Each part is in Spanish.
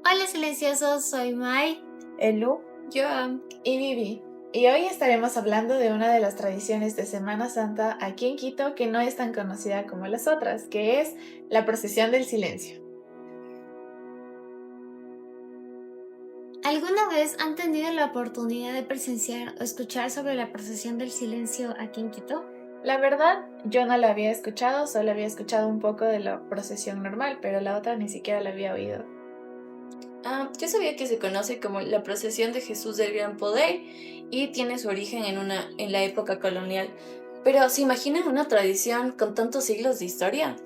Hola silenciosos, soy Mai, Elu, Joan y Vivi. Y hoy estaremos hablando de una de las tradiciones de Semana Santa aquí en Quito que no es tan conocida como las otras, que es la procesión del silencio. ¿Alguna vez han tenido la oportunidad de presenciar o escuchar sobre la procesión del silencio aquí en Quito? La verdad, yo no la había escuchado, solo había escuchado un poco de la procesión normal, pero la otra ni siquiera la había oído. Yo sabía que se conoce como la procesión de Jesús del Gran Poder y tiene su origen en la época colonial. Pero ¿se imaginan una tradición con tantos siglos de historia?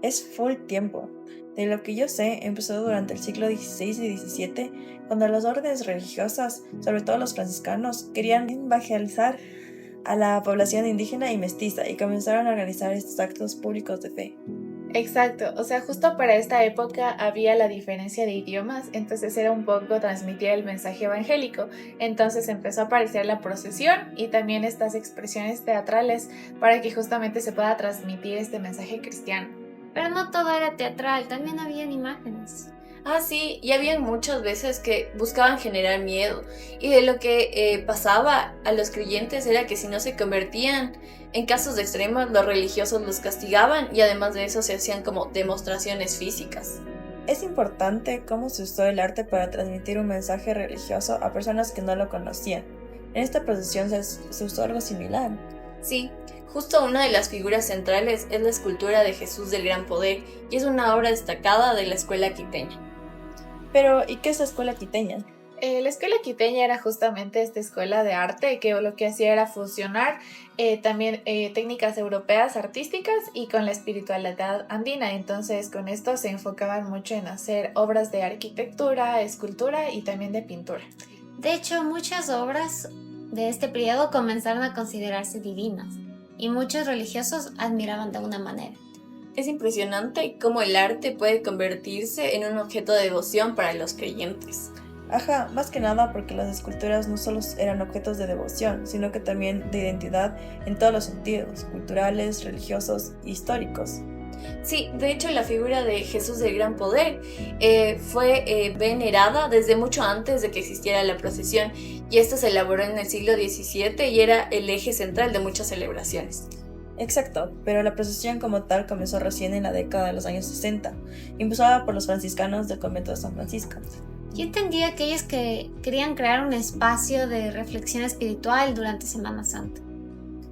Es full tiempo. De lo que yo sé, empezó durante el siglo XVI y XVII, cuando las órdenes religiosas, sobre todo los franciscanos, querían evangelizar a la población indígena y mestiza y comenzaron a organizar estos actos públicos de fe. Exacto, o sea, justo para esta época había la diferencia de idiomas, entonces era un poco transmitir el mensaje evangélico. Entonces empezó a aparecer la procesión y también estas expresiones teatrales para que justamente se pueda transmitir este mensaje cristiano. Pero no todo era teatral, también habían imágenes. Sí, y habían muchas veces que buscaban generar miedo, y de lo que pasaba a los creyentes era que si no se convertían, en casos extremos los religiosos los castigaban y además de eso se hacían como demostraciones físicas. Es importante cómo se usó el arte para transmitir un mensaje religioso a personas que no lo conocían. En esta procesión se usó algo similar. Sí, justo una de las figuras centrales es la escultura de Jesús del Gran Poder y es una obra destacada de la escuela quiteña. Pero, ¿y qué es la escuela quiteña? La escuela quiteña era justamente esta escuela de arte que lo que hacía era fusionar también técnicas europeas artísticas y con la espiritualidad andina. Entonces con esto se enfocaban mucho en hacer obras de arquitectura, escultura y también de pintura. De hecho, muchas obras de este periodo comenzaron a considerarse divinas y muchos religiosos admiraban de una manera. Es impresionante cómo el arte puede convertirse en un objeto de devoción para los creyentes. Ajá, más que nada porque las esculturas no solo eran objetos de devoción, sino que también de identidad en todos los sentidos, culturales, religiosos e históricos. Sí, de hecho la figura de Jesús del Gran Poder fue venerada desde mucho antes de que existiera la procesión, y esta se elaboró en el siglo XVII y era el eje central de muchas celebraciones. Exacto, pero la procesión como tal comenzó recién en la década de los años 60, impulsada por los franciscanos del convento de San Francisco. Yo entendía que ellos que querían crear un espacio de reflexión espiritual durante Semana Santa.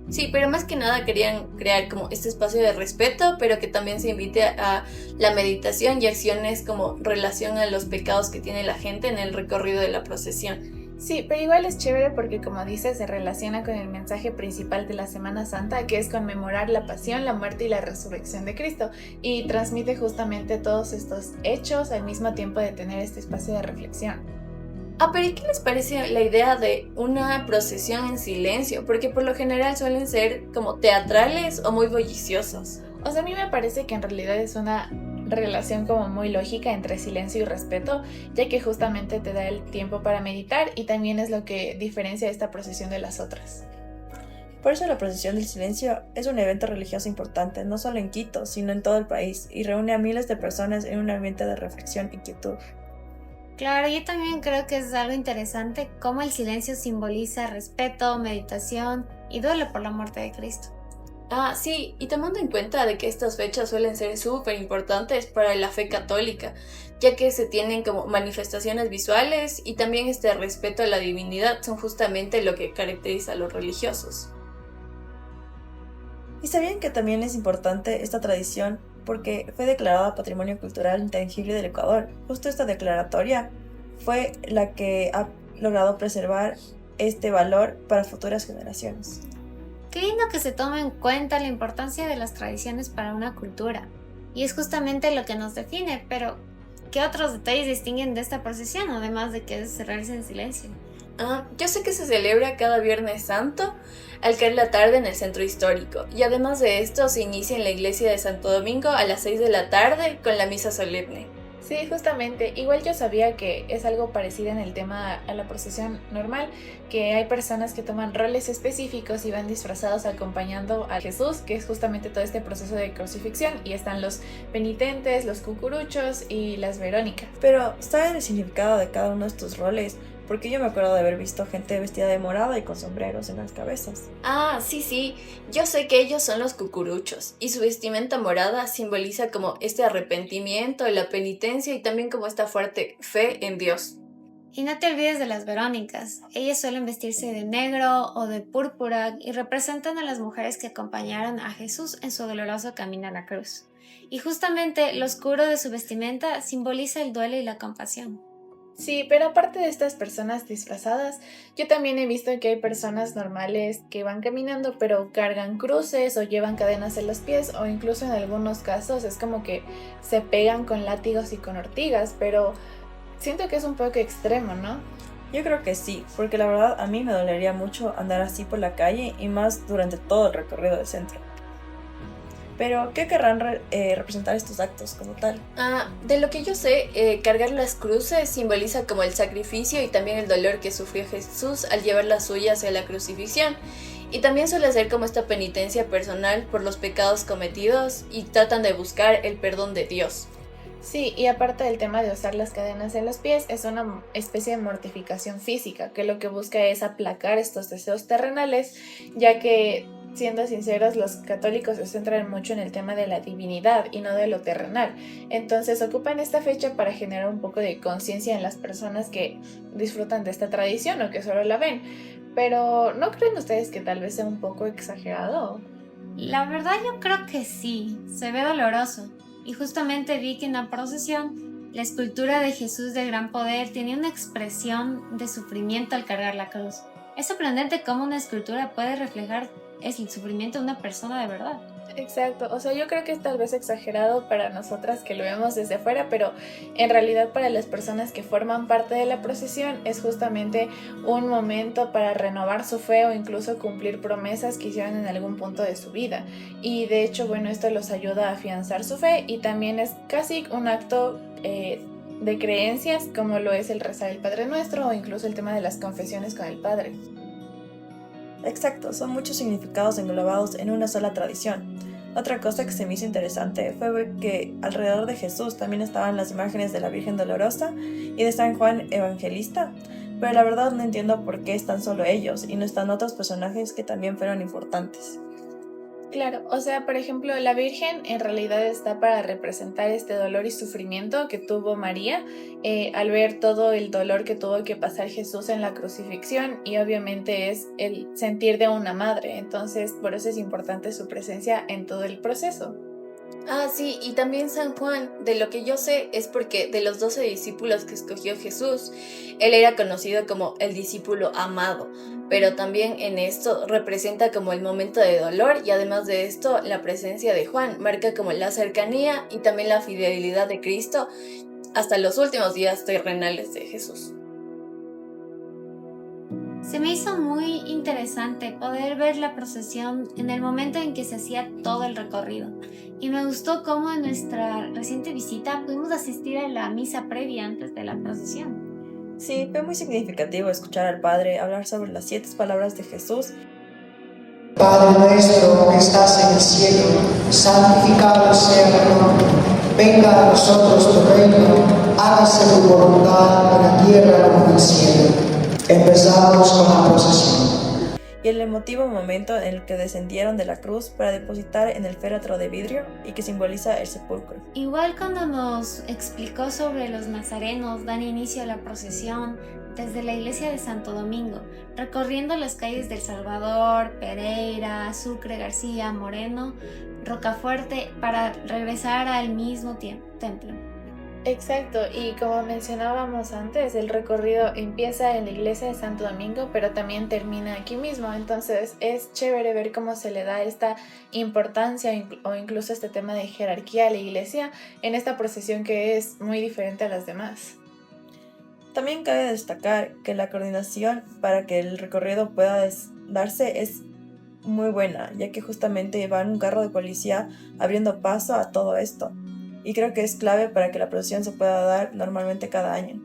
Sí, pero más que nada querían crear como este espacio de respeto, pero que también se invite a la meditación y acciones como relación a los pecados que tiene la gente en el recorrido de la procesión. Sí, pero igual es chévere porque, como dices, se relaciona con el mensaje principal de la Semana Santa, que es conmemorar la pasión, la muerte y la resurrección de Cristo, y transmite justamente todos estos hechos al mismo tiempo de tener este espacio de reflexión. Pero ¿y qué les parece la idea de una procesión en silencio? Porque por lo general suelen ser como teatrales o muy bulliciosos. O sea, a mí me parece que en realidad es una relación como muy lógica entre silencio y respeto, ya que justamente te da el tiempo para meditar y también es lo que diferencia esta procesión de las otras. Por eso la procesión del silencio es un evento religioso importante, no solo en Quito, sino en todo el país, y reúne a miles de personas en un ambiente de reflexión y quietud. Claro, yo también creo que es algo interesante cómo el silencio simboliza respeto, meditación y duelo por la muerte de Cristo. Sí, y tomando en cuenta de que estas fechas suelen ser súper importantes para la fe católica, ya que se tienen como manifestaciones visuales y también este respeto a la divinidad son justamente lo que caracteriza a los religiosos. ¿Y sabían que también es importante esta tradición porque fue declarada Patrimonio Cultural Intangible del Ecuador? Justo esta declaratoria fue la que ha logrado preservar este valor para futuras generaciones. Qué lindo que se tome en cuenta la importancia de las tradiciones para una cultura. Y es justamente lo que nos define, pero ¿qué otros detalles distinguen de esta procesión, además de que se realiza en silencio? Yo sé que se celebra cada Viernes Santo al caer la tarde en el centro histórico, y además de esto se inicia en la iglesia de Santo Domingo a las 6 de la tarde con la misa solemne. Sí, justamente. Igual yo sabía que es algo parecido en el tema a la procesión normal, que hay personas que toman roles específicos y van disfrazados acompañando a Jesús, que es justamente todo este proceso de crucifixión, y están los penitentes, los cucuruchos y las Verónicas. Pero, ¿saben el significado de cada uno de estos roles? Porque yo me acuerdo de haber visto gente vestida de morada y con sombreros en las cabezas. Ah, sí, sí, yo sé que ellos son los cucuruchos y su vestimenta morada simboliza como este arrepentimiento, la penitencia y también como esta fuerte fe en Dios. Y no te olvides de las Verónicas. Ellas suelen vestirse de negro o de púrpura y representan a las mujeres que acompañaron a Jesús en su doloroso camino a la cruz. Y justamente lo oscuro de su vestimenta simboliza el duelo y la compasión. Sí, pero aparte de estas personas disfrazadas, yo también he visto que hay personas normales que van caminando pero cargan cruces o llevan cadenas en los pies, o incluso en algunos casos es como que se pegan con látigos y con ortigas, pero siento que es un poco extremo, ¿no? Yo creo que sí, porque la verdad a mí me dolería mucho andar así por la calle y más durante todo el recorrido del centro. Pero, ¿qué querrán representar estos actos como tal? De lo que yo sé, cargar las cruces simboliza como el sacrificio y también el dolor que sufrió Jesús al llevar las suyas hacia la crucifixión. Y también suele ser como esta penitencia personal por los pecados cometidos y tratan de buscar el perdón de Dios. Sí, y aparte del tema de usar las cadenas en los pies, es una especie de mortificación física, que lo que busca es aplacar estos deseos terrenales, ya que, siendo sinceros, los católicos se centran mucho en el tema de la divinidad y no de lo terrenal. Entonces ocupan esta fecha para generar un poco de conciencia en las personas que disfrutan de esta tradición o que solo la ven. Pero ¿no creen ustedes que tal vez sea un poco exagerado? La verdad yo creo que sí, se ve doloroso. Y justamente vi que en la procesión, la escultura de Jesús de gran poder tenía una expresión de sufrimiento al cargar la cruz. Es sorprendente cómo una escultura puede reflejar el sufrimiento de una persona de verdad. Exacto, o sea, yo creo que es tal vez exagerado para nosotras que lo vemos desde afuera, pero en realidad para las personas que forman parte de la procesión es justamente un momento para renovar su fe o incluso cumplir promesas que hicieron en algún punto de su vida. Y de hecho, bueno, esto los ayuda a afianzar su fe y también es casi un acto de creencias, como lo es el rezar el Padre Nuestro o incluso el tema de las confesiones con el Padre. Exacto, son muchos significados englobados en una sola tradición. Otra cosa que se me hizo interesante fue ver que alrededor de Jesús también estaban las imágenes de la Virgen Dolorosa y de San Juan Evangelista, pero la verdad no entiendo por qué están solo ellos y no están otros personajes que también fueron importantes. Claro, o sea, por ejemplo, la Virgen en realidad está para representar este dolor y sufrimiento que tuvo María al ver todo el dolor que tuvo que pasar Jesús en la crucifixión, y obviamente es el sentir de una madre, entonces por eso es importante su presencia en todo el proceso. Ah, sí, y también San Juan, de lo que yo sé, es porque de los 12 discípulos que escogió Jesús, él era conocido como el discípulo amado, pero también en esto representa como el momento de dolor, y además de esto, la presencia de Juan marca como la cercanía y también la fidelidad de Cristo hasta los últimos días terrenales de Jesús. Se me hizo muy interesante poder ver la procesión en el momento en que se hacía todo el recorrido. Y me gustó cómo en nuestra reciente visita pudimos asistir a la misa previa antes de la procesión. Sí, fue muy significativo escuchar al Padre hablar sobre las 7 palabras de Jesús. Padre nuestro que estás en el cielo, santificado sea tu nombre. Venga a nosotros tu reino, hágase tu voluntad en la tierra como en el cielo. Empezamos con la procesión. Y el emotivo momento en el que descendieron de la cruz para depositar en el féretro de vidrio y que simboliza el sepulcro. Igual cuando nos explicó sobre los nazarenos, dan inicio a la procesión desde la iglesia de Santo Domingo, recorriendo las calles del Salvador, Pereira, Sucre, García, Moreno, Rocafuerte, para regresar al mismo templo. Exacto, y como mencionábamos antes, el recorrido empieza en la iglesia de Santo Domingo, pero también termina aquí mismo, entonces es chévere ver cómo se le da esta importancia o incluso este tema de jerarquía a la iglesia en esta procesión que es muy diferente a las demás. También cabe destacar que la coordinación para que el recorrido pueda darse es muy buena, ya que justamente va en un carro de policía abriendo paso a todo esto. y creo que es clave para que la procesión se pueda dar normalmente cada año.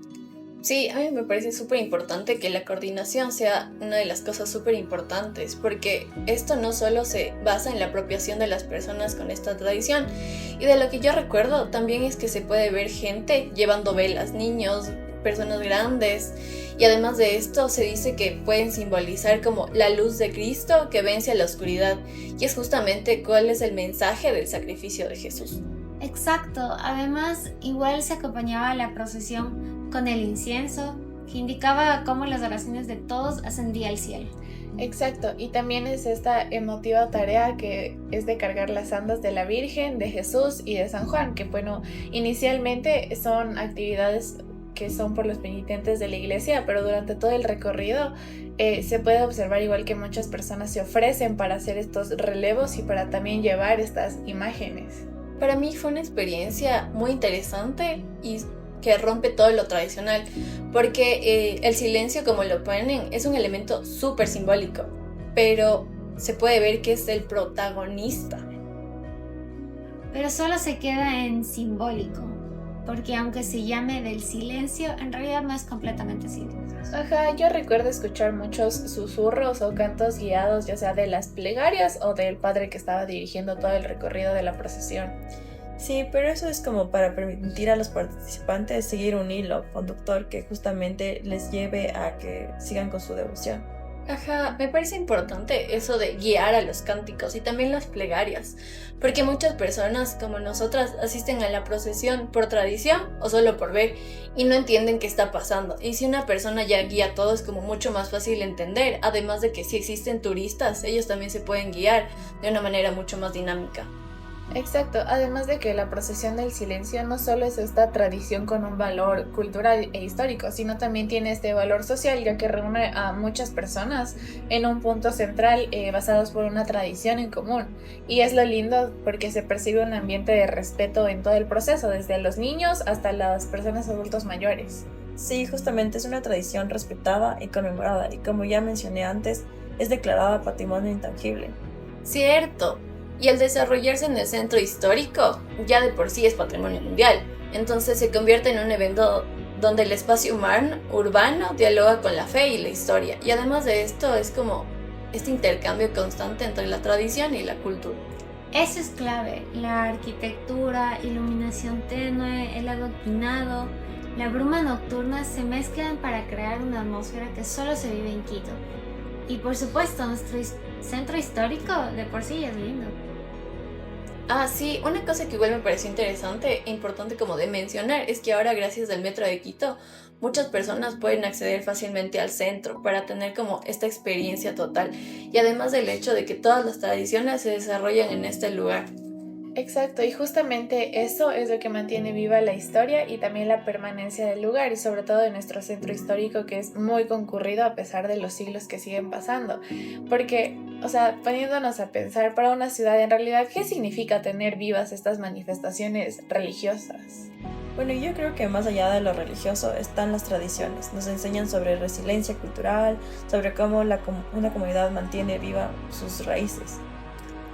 Sí, a mí me parece súper importante que la coordinación sea una de las cosas súper importantes, porque esto no solo se basa en la apropiación de las personas con esta tradición, y de lo que yo recuerdo también es que se puede ver gente llevando velas, niños, personas grandes, y además de esto se dice que pueden simbolizar como la luz de Cristo que vence a la oscuridad, y es justamente cuál es el mensaje del sacrificio de Jesús. Exacto, además igual se acompañaba la procesión con el incienso, que indicaba cómo las oraciones de todos ascendían al cielo. Exacto, y también es esta emotiva tarea que es de cargar las andas de la Virgen, de Jesús y de San Juan, que bueno, inicialmente son actividades que son por los penitentes de la iglesia, pero durante todo el recorrido se puede observar igual que muchas personas se ofrecen para hacer estos relevos y para también llevar estas imágenes. Para mí fue una experiencia muy interesante y que rompe todo lo tradicional, porque el silencio, como lo ponen, es un elemento súper simbólico, pero se puede ver que es el protagonista. Pero solo se queda en simbólico, porque aunque se llame del silencio, en realidad no es completamente silencio. Ajá, yo recuerdo escuchar muchos susurros o cantos guiados, ya sea de las plegarias o del padre que estaba dirigiendo todo el recorrido de la procesión. Sí, pero eso es como para permitir a los participantes seguir un hilo conductor que justamente les lleve a que sigan con su devoción. Ajá, me parece importante eso de guiar a los cánticos y también las plegarias, porque muchas personas como nosotras asisten a la procesión por tradición o solo por ver y no entienden qué está pasando. Y si una persona ya guía todo es como mucho más fácil entender, además de que si existen turistas, ellos también se pueden guiar de una manera mucho más dinámica. Exacto, además de que la procesión del silencio no solo es esta tradición con un valor cultural e histórico, sino también tiene este valor social, ya que reúne a muchas personas en un punto central basados por una tradición en común. Y es lo lindo porque se percibe un ambiente de respeto en todo el proceso, desde los niños hasta las personas adultos mayores. Sí, justamente es una tradición respetada y conmemorada y como ya mencioné antes, es declarada patrimonio intangible. Cierto. Y al desarrollarse en el centro histórico, ya de por sí es patrimonio mundial. Entonces se convierte en un evento donde el espacio urbano dialoga con la fe y la historia. Y además de esto es como este intercambio constante entre la tradición y la cultura. Eso es clave, la arquitectura, iluminación tenue, el adoquinado, la bruma nocturna se mezclan para crear una atmósfera que solo se vive en Quito. Y por supuesto, nuestro centro histórico de por sí es lindo. Ah, sí, una cosa que igual me pareció interesante e importante como de mencionar es que ahora gracias al Metro de Quito muchas personas pueden acceder fácilmente al centro para tener como esta experiencia total y además del hecho de que todas las tradiciones se desarrollan en este lugar. Exacto, y justamente eso es lo que mantiene viva la historia y también la permanencia del lugar y sobre todo de nuestro centro histórico que es muy concurrido a pesar de los siglos que siguen pasando. Porque, o sea, poniéndonos a pensar para una ciudad en realidad, ¿qué significa tener vivas estas manifestaciones religiosas? Bueno, yo creo que más allá de lo religioso están las tradiciones. Nos enseñan sobre resiliencia cultural, sobre cómo una comunidad mantiene viva sus raíces.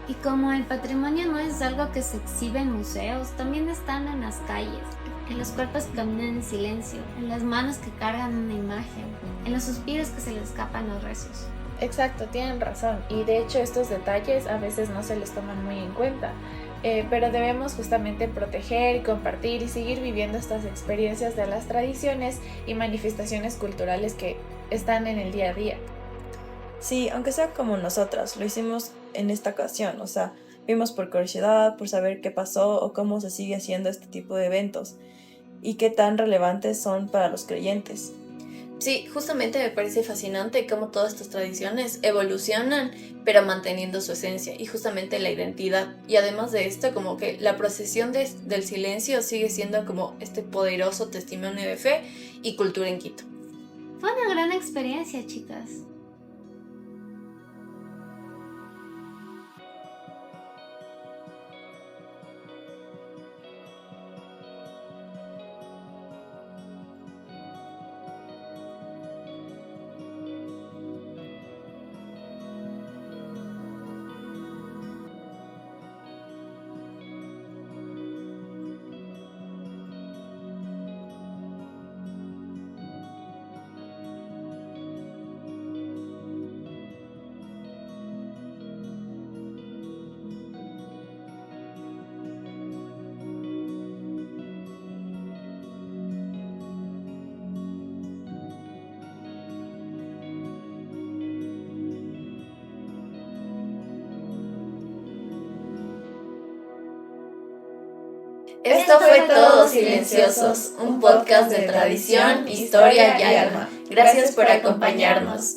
Y como el patrimonio no es algo que se exhibe en museos, también están en las calles, en los cuerpos que caminan en silencio, en las manos que cargan una imagen, en los suspiros que se les escapan los rezos. Exacto, tienen razón y de hecho estos detalles a veces no se les toman muy en cuenta, pero debemos justamente proteger, compartir y seguir viviendo estas experiencias de las tradiciones y manifestaciones culturales que están en el día a día. Sí, aunque sea como nosotras, lo hicimos en esta ocasión, o sea, vimos por curiosidad, por saber qué pasó o cómo se sigue haciendo este tipo de eventos y qué tan relevantes son para los creyentes. Sí, justamente me parece fascinante cómo todas estas tradiciones evolucionan, pero manteniendo su esencia y justamente la identidad. Y además de esto, como que la procesión del silencio sigue siendo como este poderoso testimonio de fe y cultura en Quito. Fue una gran experiencia, chicas. Esto fue Todos Silenciosos, un podcast de tradición, historia y alma. Gracias por acompañarnos.